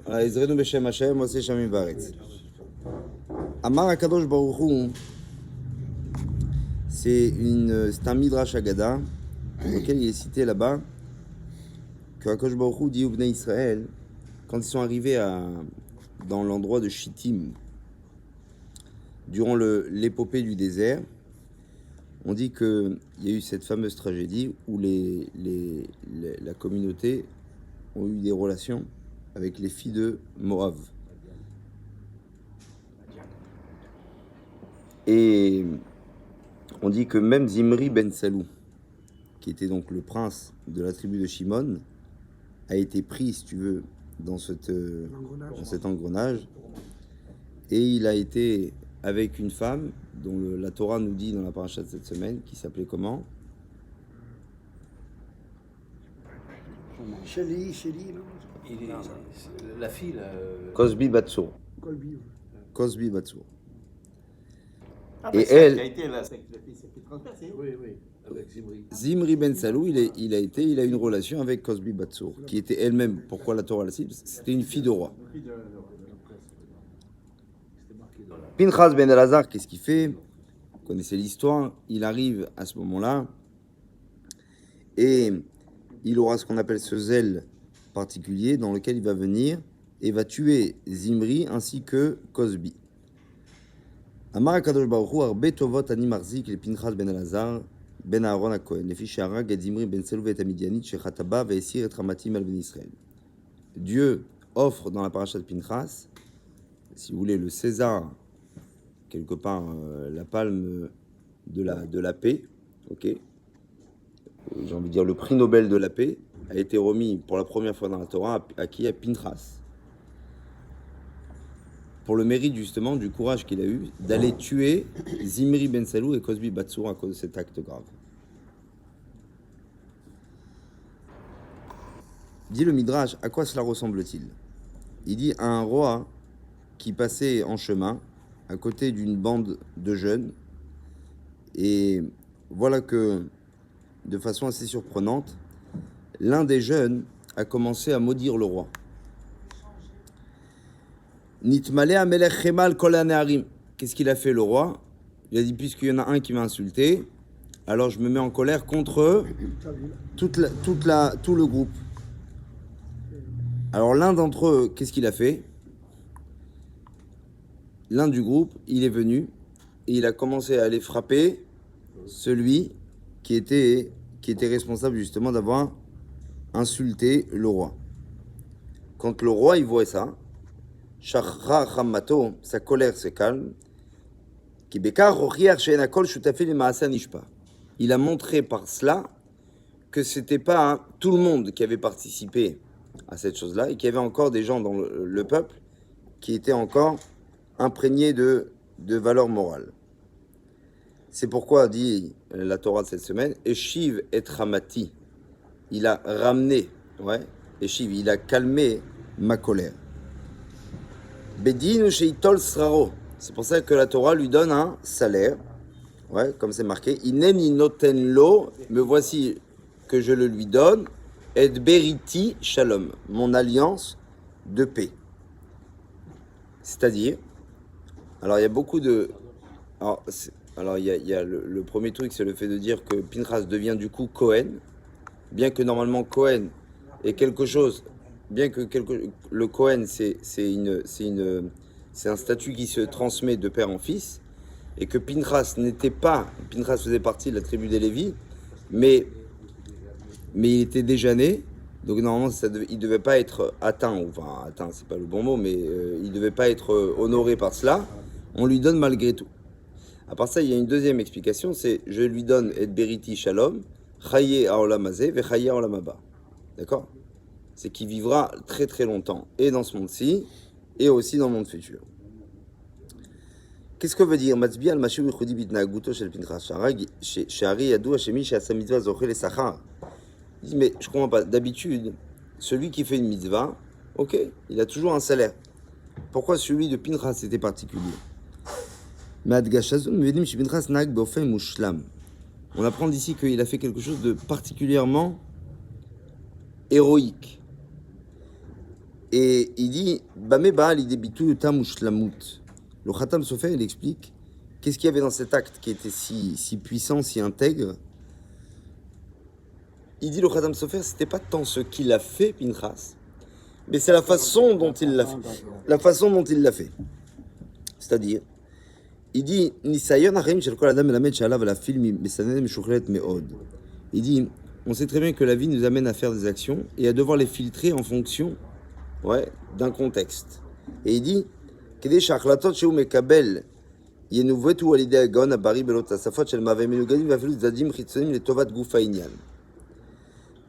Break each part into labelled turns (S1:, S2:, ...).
S1: Ezrenu Beshem Hashem, Moshe Shamim Varetz. Amar Akadosh Baruch Hu, c'est un Midrash Agada, dans lequel il est cité là-bas que Akadosh Baruch Hu dit aux Bnei Israël, quand ils sont arrivés dans l'endroit de Shittim, durant l'épopée du désert, on dit qu'il y a eu cette fameuse tragédie où la communauté ont eu des relations avec les filles de Moab. Et on dit que même Zimri ben Salou, qui était donc le prince de la tribu de Shimon, a été pris, si tu veux, dans cet engrenage. Et il a été avec une femme dont la Torah nous dit dans la paracha de cette semaine, qui s'appelait comment?
S2: Chélie, non?
S3: La fille,
S1: Cosbi Batsour. Cosbi Batsour.
S3: Et
S1: elle,
S3: qui a été là, c'est qui transpercé. Oui, avec Zimri.
S1: Zimri ben Salou, il a une relation avec Cosbi Batsour, qui était elle-même, pourquoi la Torah la cite, c'était une fille de roi. Pinchas ben Elazar, qu'est-ce qu'il fait? Vous connaissez l'histoire, il arrive à ce moment-là, et il aura ce qu'on appelle ce zèle particulier, dans lequel il va venir, et va tuer Zimri ainsi que Cosbi. Amar HaKadosh Baruch Hu, Arbe Tovot Ani Marzik le Pinchas ben Elazar ben Aaron HaKohen, Lefi Sheharag et Zimri ben Salou et Amidianit Shechataba ve'esir et Ramatim al ben Israël. Dieu offre dans la paracha de Pinchas, si vous voulez, le César, quelque part la palme de la paix, ok. J'ai envie de dire le prix Nobel de la paix a été remis pour la première fois dans la Torah à qui? À Pinchas. Pour le mérite justement du courage qu'il a eu d'aller tuer Zimri ben Salou et Cosbi Batsour à cause de cet acte grave. Dit le Midrash, à quoi cela ressemble-t-il? Il dit à un roi qui passait en chemin à côté d'une bande de jeunes, et voilà que, de façon assez surprenante, l'un des jeunes a commencé à maudire le roi. Nitmale amelech chemal kol haneharim. Qu'est-ce qu'il a fait le roi? Il a dit, puisqu'il y en a un qui m'a insulté, alors je me mets en colère contre tout le groupe. Alors l'un d'entre eux, qu'est-ce qu'il a fait? L'un du groupe, il est venu et il a commencé à aller frapper celui qui était responsable justement d'avoir insulté le roi. Quand le roi il voit ça, Shachra Hammato, sa colère se calme. Il a montré par cela que c'était pas tout le monde qui avait participé à cette chose-là et qu'il y avait encore des gens dans le peuple qui étaient encore imprégnés de valeurs morales. C'est pourquoi dit la Torah de cette semaine, Eshiv et Ramati. Il a ramené, Eshiv, il a calmé ma colère. Bedin sheitol sraro. C'est pour ça que la Torah lui donne un salaire, comme c'est marqué. Ineni noten lo, me voici que je le lui donne. Et beriti shalom, mon alliance de paix. C'est-à-dire, alors il y a beaucoup de, alors il y a le premier truc, c'est le fait de dire que Pinchas devient du coup Cohen, bien que normalement Cohen est quelque chose. Bien que le Cohen, c'est un statut qui se transmet de père en fils, et que Pinchas faisait partie de la tribu des Lévi, mais il était déjà né, donc normalement il ne devait pas être atteint, c'est pas le bon mot, mais il ne devait pas être honoré par cela, on lui donne malgré tout. À part ça, il y a une deuxième explication, c'est je lui donne et beriti shalom, chaye haolam hazeh ve chaye haolam haba. D'accord? C'est qu'il vivra très très longtemps, et dans ce monde-ci, et aussi dans le monde futur. Qu'est-ce que veut dire Matzbi al mashu michudi bitnaguto shel Pinchas shari yadu hashemi she'asa mitzvah zoche le sachar. Il dit, mais je comprends pas, d'habitude, celui qui fait une mitzvah, ok, il a toujours un salaire. Pourquoi celui de Pinchas était particulier? Mais adgashazun mevedim she Pinchas nag beofen mushlam. On apprend d'ici qu'il a fait quelque chose de particulièrement héroïque. Et il dit, Bame Baal, il débitou tam ou shlamut. Le Khatam Sofer, il explique qu'est-ce qu'il y avait dans cet acte qui était si puissant, si intègre. Il dit, le Khatam Sofer, c'était pas tant ce qu'il a fait, Pinchas, mais c'est la façon dont il l'a fait. La façon dont il l'a fait. C'est-à-dire, il dit, Nisayon Achim shel kol adam melamed she'alav la film mesaned meshuchret me'od. Il dit, on sait très bien que la vie nous amène à faire des actions et à devoir les filtrer en fonction d'un contexte. Et il dit, כדי שההחלטות שהוא מקבל ינווטו על ידי הגאון הבריא בלא תוספות של מהווה מנוגדים ואפילו צדדים חיצוניים לטובת גוף העניין.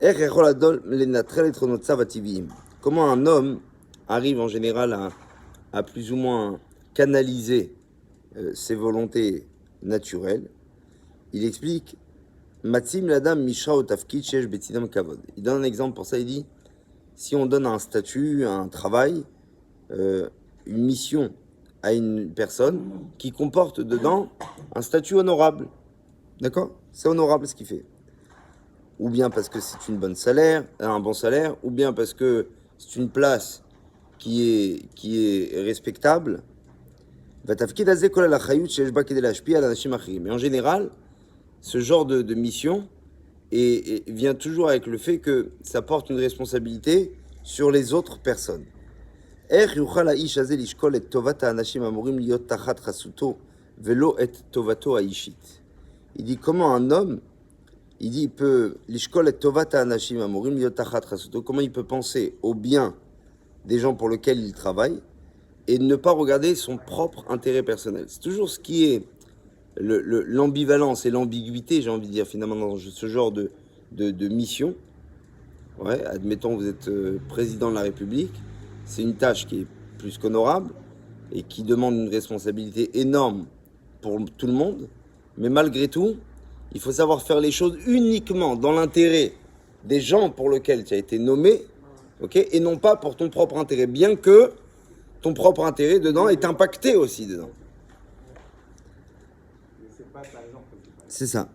S1: איך יכול אדם לנטרל את תכונותיו הטבעיים? Comment un homme arrive en général à plus ou moins canaliser ses volontés naturelles? Il explique, Matzim l'adam mishra au tafkid shesh betzidam kavod. Il donne un exemple pour ça, il dit, si on donne un statut, un travail, une mission à une personne qui comporte dedans un statut honorable. D'accord? C'est honorable ce qu'il fait. Ou bien parce que c'est un bon salaire, ou bien parce que c'est une place qui est respectable. Mais en général, ce genre de mission vient toujours avec le fait que ça porte une responsabilité sur les autres personnes. איך יוכל האיש הזה לשקול את טובת האנשים אמורים להיות תחת חסותו ולא את טובתו האישית? Il dit comment un homme, il dit il peut לשקול את טובת האנשים אמורים להיות תחת חסותו, comment il peut penser au bien des gens pour lesquels il travaille et ne pas regarder son propre intérêt personnel. C'est toujours ce qui est l'ambivalence et l'ambiguïté, j'ai envie de dire finalement dans ce genre de mission. Ouais, admettons vous êtes président de la République. C'est une tâche qui est plus qu'honorable et qui demande une responsabilité énorme pour tout le monde. Mais malgré tout, il faut savoir faire les choses uniquement dans l'intérêt des gens pour lesquels tu as été nommé, okay, et non pas pour ton propre intérêt, bien que ton propre intérêt dedans est impacté aussi dedans. C'est ça.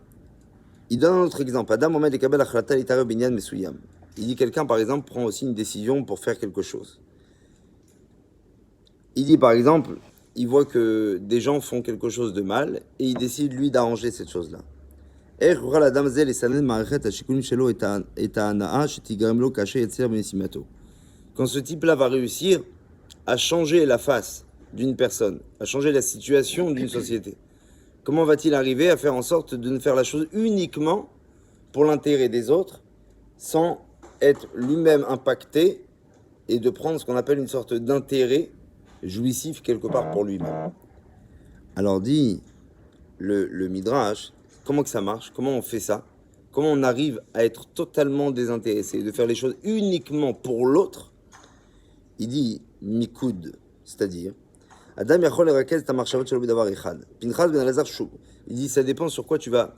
S1: Il donne un autre exemple. Adam Omed Ekabel Achlata Litare Binyan Mesuyam. Il dit quelqu'un, par exemple, prend aussi une décision pour faire quelque chose. Il dit par exemple, il voit que des gens font quelque chose de mal et il décide lui d'arranger cette chose-là. Quand ce type-là va réussir à changer la face d'une personne, à changer la situation d'une société, comment va-t-il arriver à faire en sorte de ne faire la chose uniquement pour l'intérêt des autres sans être lui-même impacté et de prendre ce qu'on appelle une sorte d'intérêt jouissif quelque part pour lui-même. Alors dit le Midrash, comment que ça marche? Comment on fait ça? Comment on arrive à être totalement désintéressé, de faire les choses uniquement pour l'autre? Il dit Mikoud, c'est-à-dire Adam yachol lerakez ta marchavot shelo bedavar echad. Pinchas ben Elazar shou. Il dit ça dépend sur quoi tu vas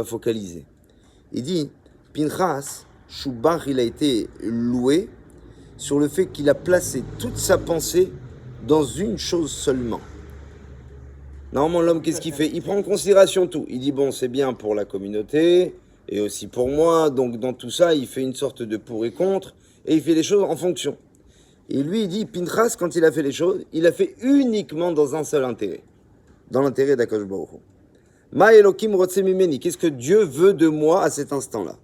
S1: focaliser. Il dit Pinchas Shubach, il a été loué sur le fait qu'il a placé toute sa pensée dans une chose seulement. Normalement, l'homme, qu'est-ce qu'il fait? Il prend en considération tout. Il dit, bon, c'est bien pour la communauté et aussi pour moi. Donc, dans tout ça, il fait une sorte de pour et contre et il fait les choses en fonction. Et lui, il dit, Pinchas, quand il a fait les choses, il a fait uniquement dans un seul intérêt. Dans l'intérêt d'Akadosh Baruch Hu. Ma Elokim rotse mimeni. Qu'est-ce que Dieu veut de moi à cet instant-là?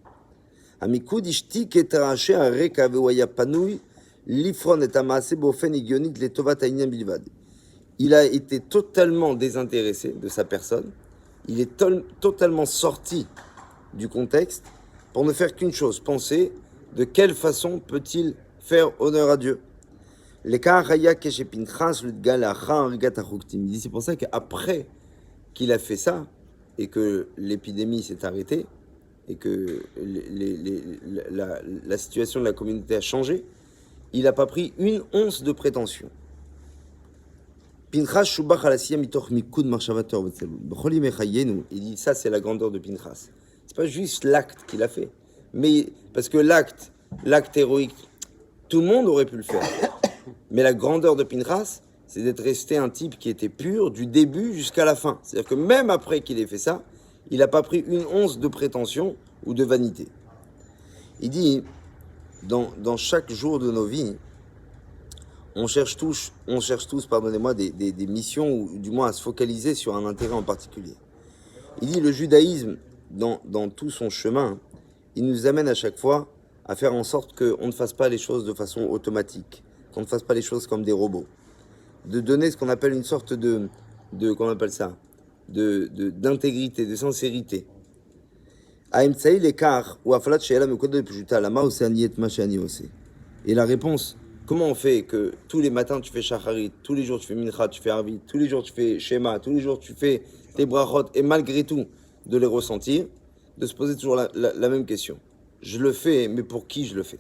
S1: Amikud ishtik et araché un reka veoya panouy l'ifron et amassé bofen igionit les tovat aïnyan bilvad. Il a été totalement désintéressé de sa personne. Il est totalement sorti du contexte pour ne faire qu'une chose, penser de quelle façon peut-il faire honneur à Dieu. Il dit c'est pour ça qu'après qu'il a fait ça et que l'épidémie s'est arrêtée et que la situation de la communauté a changé, il n'a pas pris une once de prétention. Pinchas shubach alasiya mitoch mikud marshavator v'tzelu. B'chol yimei chayenu. Il dit ça c'est la grandeur de Pinchas. C'est pas juste l'acte qu'il a fait, mais parce que l'acte héroïque, tout le monde aurait pu le faire. Mais la grandeur de Pinchas, c'est d'être resté un type qui était pur du début jusqu'à la fin. C'est-à-dire que même après qu'il ait fait ça, il n'a pas pris une once de prétention ou de vanité. Il dit dans chaque jour de nos vies, on cherche tous, pardonnez-moi, des missions, ou du moins à se focaliser sur un intérêt en particulier. Il dit le judaïsme, dans tout son chemin, il nous amène à chaque fois à faire en sorte qu'on ne fasse pas les choses de façon automatique, qu'on ne fasse pas les choses comme des robots. De donner ce qu'on appelle une sorte comment on appelle ça, d'intégrité, de sincérité. Et la réponse, comment on fait que tous les matins tu fais shacharit, tous les jours tu fais mincha, tu fais arvit, tous les jours tu fais shema, tous les jours tu fais tes brachot, et malgré tout de les ressentir, de se poser toujours la même question. Je le fais, mais pour qui je le fais?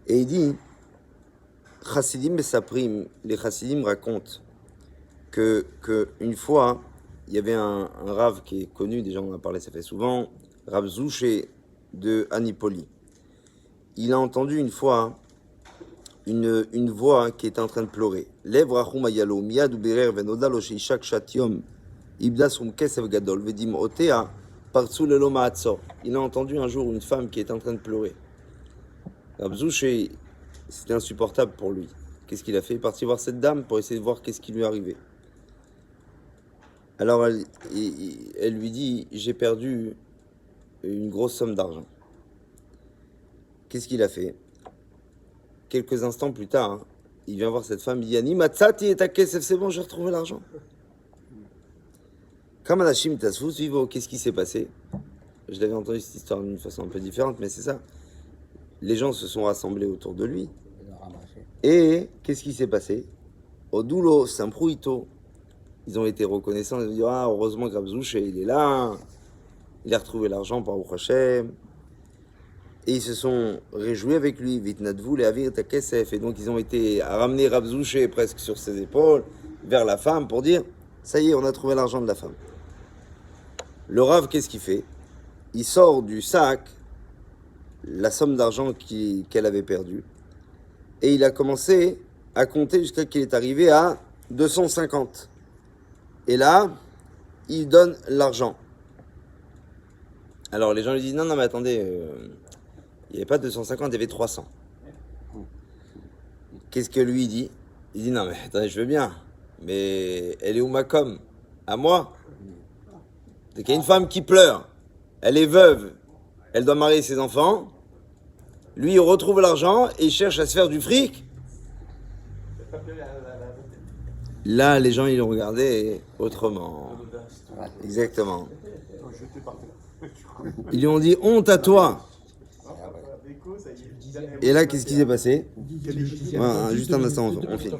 S1: Et il dit, Chassidim et Saprim, les Chassidim racontent que une fois, il y avait un Rav qui est connu, déjà on en a parlé, ça fait souvent, Rav Zouché de Anipoli. Il a entendu une fois une voix qui était en train de pleurer. Lev rachum ayalo, miyad uberer venoda lo sheishak shatiom, ibda sum kesev gadol, vedim otea, partsu lelo ma'atzor. Il a entendu un jour une femme qui était en train de pleurer. Rav Zouché, c'était insupportable pour lui. Qu'est-ce qu'il a fait? Il est parti voir cette dame pour essayer de voir qu'est-ce qui lui arrivait. Alors elle lui dit, j'ai perdu une grosse somme d'argent. Qu'est-ce qu'il a fait? Quelques instants plus tard, il vient voir cette femme, il dit, Ani matzati et ta kesef, c'est bon, j'ai retrouvé l'argent. Kamanashim tasfus vivo, qu'est-ce qui s'est passé? Je l'avais entendu cette histoire d'une façon un peu différente, mais c'est ça. Les gens se sont rassemblés autour de lui. Et qu'est-ce qui s'est passé? Odulo, Sampruito. Ils ont été reconnaissants, ils ont dit, ah, heureusement que Rav Zouché, il est là, il a retrouvé l'argent par Hashem. Et ils se sont réjouis avec lui, Vitnadvou, les Avir, Takesef. Et donc ils ont été à ramener Rav Zouché presque sur ses épaules, vers la femme, pour dire, ça y est, on a trouvé l'argent de la femme. Le Rav, qu'est-ce qu'il fait? Il sort du sac la somme d'argent qu'elle avait perdue. Et il a commencé à compter jusqu'à qu'il est arrivé à 250. Et là, il donne l'argent. Alors les gens lui disent, non, mais attendez, il n'y avait pas 250, il y avait 300. Qu'est-ce que lui dit? Il dit, non, mais attendez, je veux bien, mais elle est où ma com? À moi? C'est qu'il y a une femme qui pleure, elle est veuve, elle doit marier ses enfants, lui il retrouve l'argent et il cherche à se faire du fric. Là, les gens, ils l'ont regardé autrement. Exactement. Ils lui ont dit, honte à toi. Et là, qu'est-ce qui s'est passé? Voilà, juste un instant, on finit.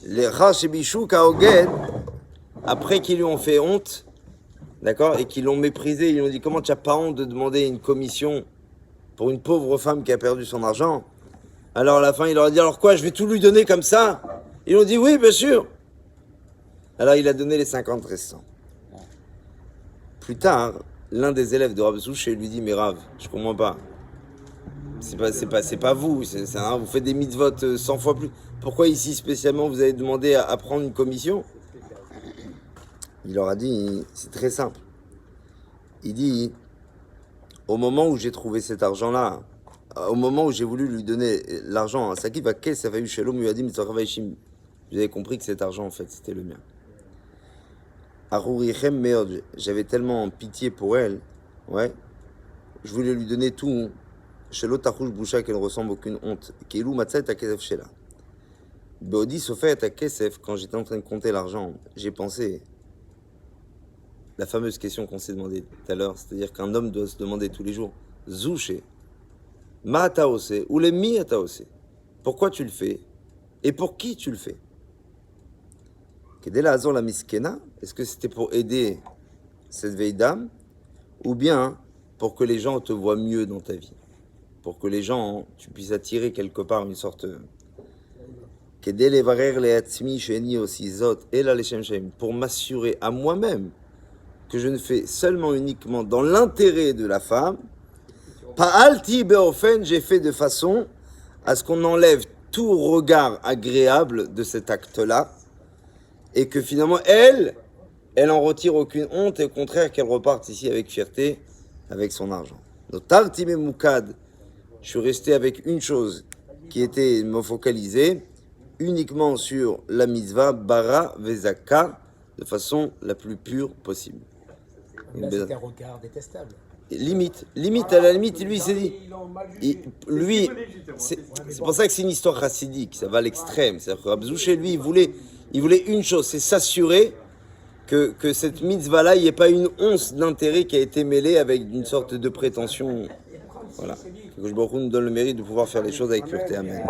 S1: Les Rachebichou Kaoged, après qu'ils lui ont fait honte, d'accord, et qu'ils l'ont méprisé, ils lui ont dit, comment tu n'as pas honte de demander une commission pour une pauvre femme qui a perdu son argent? Alors à la fin, il leur a dit, alors quoi, je vais tout lui donner comme ça? Ils ont dit, oui, bien sûr. Alors il a donné les 50 restants. Plus tard, l'un des élèves de Rav Zouché lui dit, mais Rav, je comprends pas. C'est pas vous, vous faites des mitzvot 100 fois plus. Pourquoi ici spécialement vous avez demandé à prendre une commission? Il leur a dit, c'est très simple. Il dit, au moment où j'ai trouvé cet argent-là, au moment où j'ai voulu lui donner l'argent à Saki, vous avez compris que cet argent, en fait, c'était le mien. J'avais tellement pitié pour elle, ouais. Je voulais lui donner tout. Chez l'autre boucha qu'elle ne ressemble aucune honte. Quand j'étais en train de compter l'argent, j'ai pensé la fameuse question qu'on s'est demandé tout à l'heure, c'est-à-dire qu'un homme doit se demander tous les jours, Zouché, Ma taose, ou les mi taose. Pourquoi tu le fais? Et pour qui tu le fais? La miskena, est-ce que c'était pour aider cette vieille dame? Ou bien pour que les gens te voient mieux dans ta vie? Pour que les gens, tu puisses attirer quelque part une sorte... Pour m'assurer à moi-même que je ne fais seulement uniquement dans l'intérêt de la femme. Pa'alti be'ofen, j'ai fait de façon à ce qu'on enlève tout regard agréable de cet acte-là et que finalement, elle en retire aucune honte et au contraire qu'elle reparte ici avec fierté, avec son argent. Notarti memukad je suis resté avec une chose qui était me focaliser uniquement sur la mitzvah bara vezaka de façon la plus pure possible.
S2: Là, c'est un regard détestable.
S1: Limite, à la limite, lui il s'est dit, lui, c'est pour ça que c'est une histoire chassidique, ça va à l'extrême. C'est-à-dire que Rabbi Zouché, lui, il voulait une chose, c'est s'assurer que cette mitzvah-là, il n'y ait pas une once d'intérêt qui a été mêlée avec une sorte de prétention. Voilà. Que je nous donne le mérite de pouvoir faire les choses avec pureté. Amen.